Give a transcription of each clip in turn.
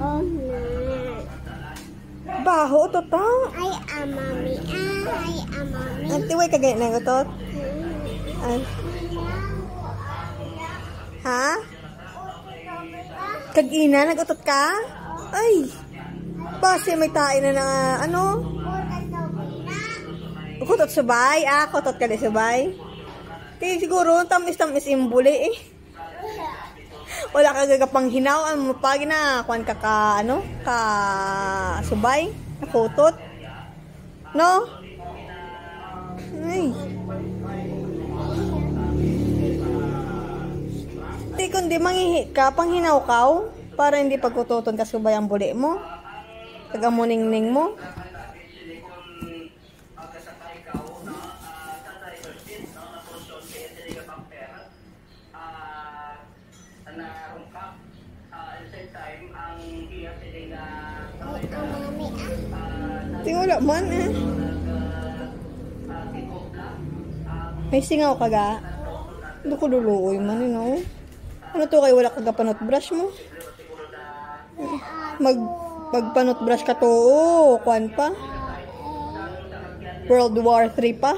Oh, na. Baho, totoo. Ay, amami. Ay, amami. Antiway ka ganyan na gutot? Ay. Ha? Kag-ina, nag-utot ka? Ay. Base may tain na na, ano? Kutot subay? Ah, kutot ka di subay? Kaya siguro, tamis-tamis imbuli eh. Wala ka gagapang hinaw, ano mo pa, kuhan ka ka, ano? Ka subay? Kutot? No? Ay. Di kundi mangihi ka, panghinaw ka, para hindi pagkututon ka subay ang buli mo. Tagamuning-ning mo. Tingula man eh. May singaw ka ga? Hindi ko luluoy man eh, no? Ano to kayo wala ka panot brush mo? Magpanot brush ka to, kuan pa? World War 3 pa?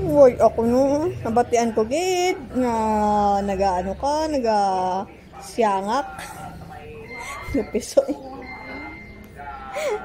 Uy, ako no, nabatian ko gid nga nagaano ka, naga siyangak. Lupiso eh.